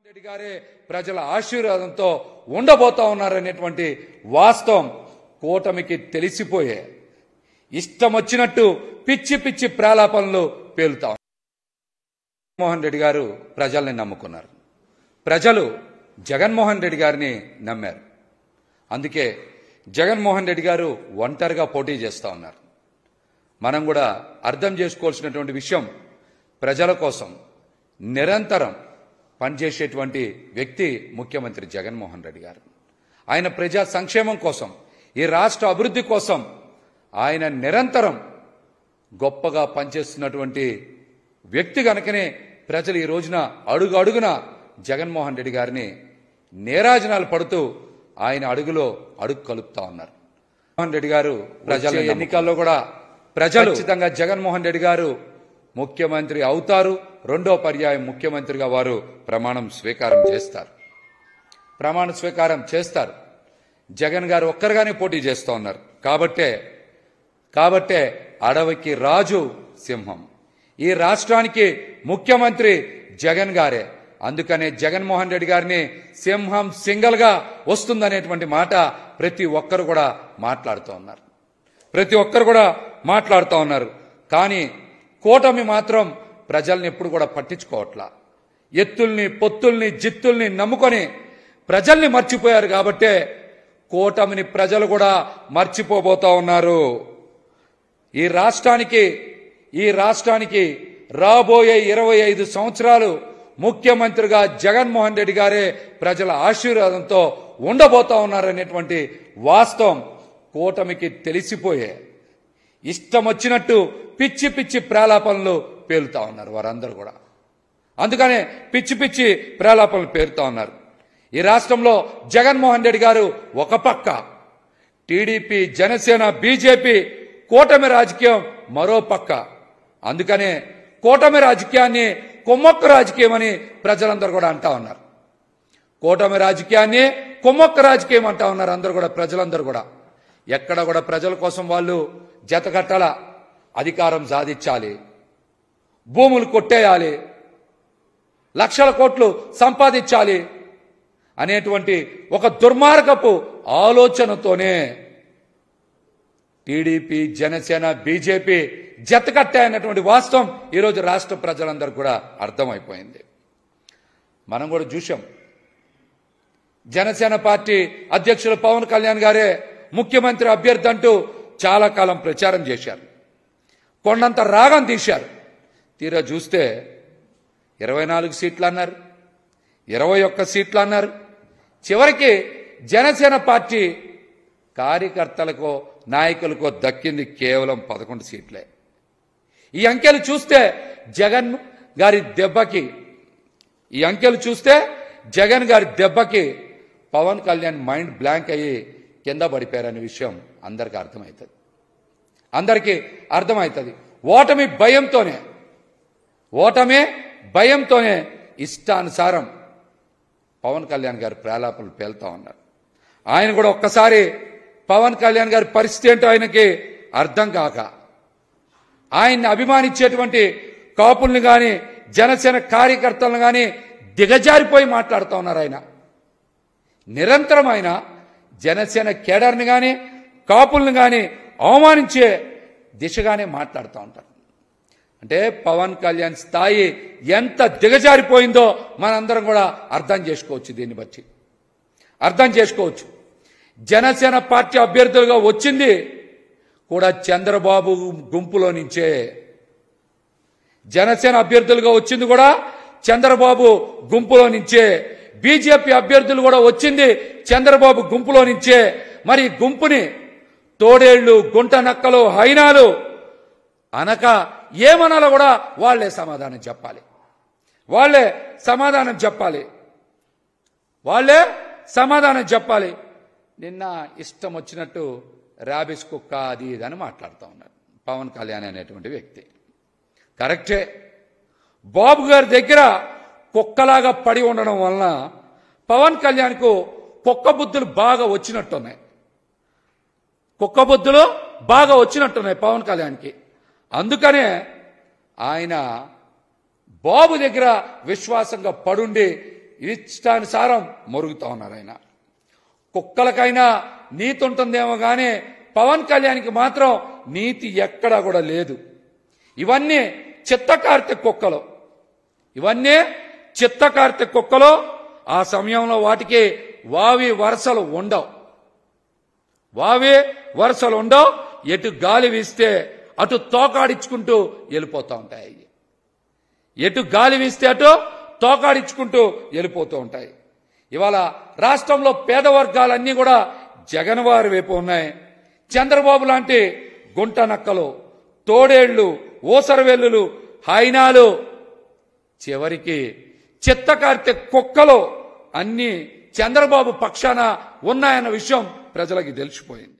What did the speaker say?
రెడ్డి గారే ప్రజల ఆశీర్వాదంతో ఉండబోతా ఉన్నారనేటువంటి వాస్తవం కూటమికి తెలిసిపోయే ఇష్టం వచ్చినట్టు పిచ్చి పిచ్చి ప్రాలాపనలు పేలుతా జగన్మోహన్ రెడ్డి గారు ప్రజల్ని నమ్ముకున్నారు. ప్రజలు జగన్మోహన్ రెడ్డి గారిని నమ్మారు. అందుకే జగన్మోహన్ రెడ్డి గారు ఒంటరిగా పోటీ చేస్తూ ఉన్నారు. మనం కూడా అర్థం చేసుకోవాల్సినటువంటి విషయం, ప్రజల కోసం నిరంతరం పనిచేసేటువంటి వ్యక్తి ముఖ్యమంత్రి జగన్మోహన్ రెడ్డి గారు. ఆయన ప్రజా సంక్షేమం కోసం, ఈ రాష్ట్ర అభివృద్ధి కోసం ఆయన నిరంతరం గొప్పగా పనిచేస్తున్నటువంటి వ్యక్తి కనుకనే ప్రజలు ఈ రోజున అడుగు అడుగున జగన్మోహన్ రెడ్డి గారిని నీరాజనాలు పడుతూ ఆయన అడుగులో అడుగు కలుపుతా ఉన్నారు. జగన్మోహన్ రెడ్డి గారు ప్రజల ఎన్నికల్లో కూడా ప్రజలు ఖచ్చితంగా జగన్మోహన్ రెడ్డి గారు ముఖ్యమంత్రి అవుతారు. రెండో పర్యాయం ముఖ్యమంత్రిగా వారు ప్రమాణ స్వీకారం చేస్తారు. జగన్ గారు ఒక్కరుగానే పోటీ చేస్తూ ఉన్నారు. కాబట్టే అడవికి రాజు సింహం, ఈ రాష్ట్రానికి ముఖ్యమంత్రి జగన్ గారే. అందుకనే జగన్మోహన్ రెడ్డి గారిని సింహం సింగల్ గా వస్తుందనేటువంటి మాట ప్రతి ఒక్కరు కూడా మాట్లాడుతూ ఉన్నారు. కానీ కూటమి మాత్రం ప్రజల్ని ఎప్పుడు కూడా పట్టించుకోవట్లా. ఎత్తుల్ని, పొత్తుల్ని, జిత్తుల్ని నమ్ముకొని ప్రజల్ని మర్చిపోయారు. కాబట్టే కూటమిని ప్రజలు కూడా మర్చిపోబోతా ఉన్నారు. ఈ రాష్ట్రానికి రాబోయే 25 సంవత్సరాలు ముఖ్యమంత్రిగా జగన్మోహన్ రెడ్డి గారే ప్రజల ఆశీర్వాదంతో ఉండబోతా ఉన్నారనేటువంటి వాస్తవం కూటమికి తెలిసిపోయే ఇష్టం వచ్చినట్టు పిచ్చి పిచ్చి ప్రాలాపనలు పేలుతా ఉన్నారు వారందరూ కూడా. అందుకనే పిచ్చి పిచ్చి ప్రాలాపనలు పేలుతా ఉన్నారు. ఈ రాష్ట్రంలో జగన్మోహన్ రెడ్డి గారు ఒక పక్క, టీడీపీ, జనసేన, బీజేపీ కూటమి రాజకీయం మరో పక్క. అందుకనే కూటమి రాజకీయాన్ని కొమ్మొక్క రాజకీయం అని ప్రజలందరూ కూడా అంటా ఉన్నారు. కూటమి రాజకీయాన్ని కొమ్మొక్క రాజకీయం అంటా ఉన్నారు అందరూ కూడా, ప్రజలందరూ కూడా. ఎక్కడ కూడా ప్రజల కోసం వాళ్ళు జతకట్టాల, అధికారం సాధించాలి, భూములు కొట్టేయాలి, లక్షల కోట్లు సంపాదించాలి అనేటువంటి ఒక దుర్మార్గపు ఆలోచనతోనే టీడీపీ, జనసేన, బీజేపీ జతకట్టాయన్నటువంటి వాస్తవం ఈరోజు రాష్ట్ర ప్రజలందరూ కూడా అర్థమైపోయింది. మనం కూడా చూశాం. జనసేన పార్టీ అధ్యక్షులు పవన్ కళ్యాణ్ గారే ముఖ్యమంత్రి అభ్యర్థి అంటూ చాలా కాలం ప్రచారం చేశారు. కొండంత రాగం తీశారు. తీరా చూస్తే 24 సీట్లు అన్నారు, 21 సీట్లు అన్నారు. చివరికి జనసేన పార్టీ కార్యకర్తలకో నాయకులకో దక్కింది కేవలం 11 సీట్లే. ఈ అంకెలు చూస్తే జగన్ గారి దెబ్బకి పవన్ కళ్యాణ్ మైండ్ బ్లాంక్ అయ్యి కింద పడిపోయారనే విషయం అందరికీ అర్థమవుతుంది. ఓటమి భయంతోనే ఇష్టానుసారం పవన్ కళ్యాణ్ గారు ప్రాలాపనలు పేలుతా ఉన్నారు. ఆయన కూడా ఒక్కసారి పవన్ కళ్యాణ్ గారి పరిస్థితి ఏంటో ఆయనకి అర్థం కాక, ఆయన్ని అభిమానించేటువంటి కాపుల్ని గాని, జనసేన కార్యకర్తలను గాని దిగజారిపోయి మాట్లాడుతూ ఉన్నారు. ఆయన నిరంతరం ఆయన జనసేన కేడర్ని గాని, కాపుల్ని గాని అవమానించే దిశగానే మాట్లాడుతూ ఉంటారు. అంటే పవన్ కళ్యాణ్ స్థాయి ఎంత దిగజారిపోయిందో మనందరం కూడా అర్థం చేసుకోవచ్చు. దీన్ని బట్టి అర్థం చేసుకోవచ్చు. జనసేన పార్టీ అభ్యర్థులుగా వచ్చింది కూడా చంద్రబాబు గుంపులో నుంచే. జనసేన అభ్యర్థులుగా వచ్చింది కూడా చంద్రబాబు గుంపులో నుంచే. బీజేపీ అభ్యర్థులు కూడా వచ్చింది చంద్రబాబు గుంపులో నుంచే. మరి గుంపుని తోడేళ్లు, గుంట నక్కలు, హైనాలు అనక ఏమనాలో కూడా వాళ్లే సమాధానం చెప్పాలి. నిన్న ఇష్టం వచ్చినట్టు ర్యాబిస్ కుక్క అది ఇది అని మాట్లాడుతూ ఉన్నారు పవన్ కళ్యాణ్ అనేటువంటి వ్యక్తి. కరెక్టే, బాబు గారి దగ్గర కుక్కలాగా పడి ఉండడం వలన పవన్ కళ్యాణ్కు కుక్క బుద్ధులు బాగా వచ్చినట్టున్నాయి పవన్ కళ్యాణ్కి. అందుకనే ఆయన బాబు దగ్గర విశ్వాసంగా పడుండి ఇష్టానుసారం మొరుగుతా ఉన్నారు ఆయన. కుక్కలకైనా నీతి ఉంటుందేమో కానీ పవన్ కళ్యాణ్కి మాత్రం నీతి ఎక్కడా కూడా లేదు. ఇవన్నీ చిత్తకార్తె కుక్కలు, ఇవన్నీ చిత్తకార్తె కుక్కలు. ఆ సమయంలో వాటికి వావి వరసలు ఉండవు, వావి వరసలు ఉండవు. ఎటు గాలి వీస్తే అటు తోకాడించుకుంటూ వెళ్ళిపోతూ ఉంటాయి. ఎటు గాలి వీస్తే అటు తోకాడించుకుంటూ వెళ్ళిపోతూ ఉంటాయి. ఇవాళ రాష్ట్రంలో పేద వర్గాలన్నీ కూడా జగన్ వారి వైపు ఉన్నాయి. చంద్రబాబు లాంటి గుంట నక్కలు, తోడేళ్లు, ఓసరవెల్లులు, హైనాలు, చివరికి చిత్తకార్తె కుక్కలు అన్నీ చంద్రబాబు పక్షాన ఉన్నాయన్న విషయం ప్రజలకి తెలిసిపోయింది.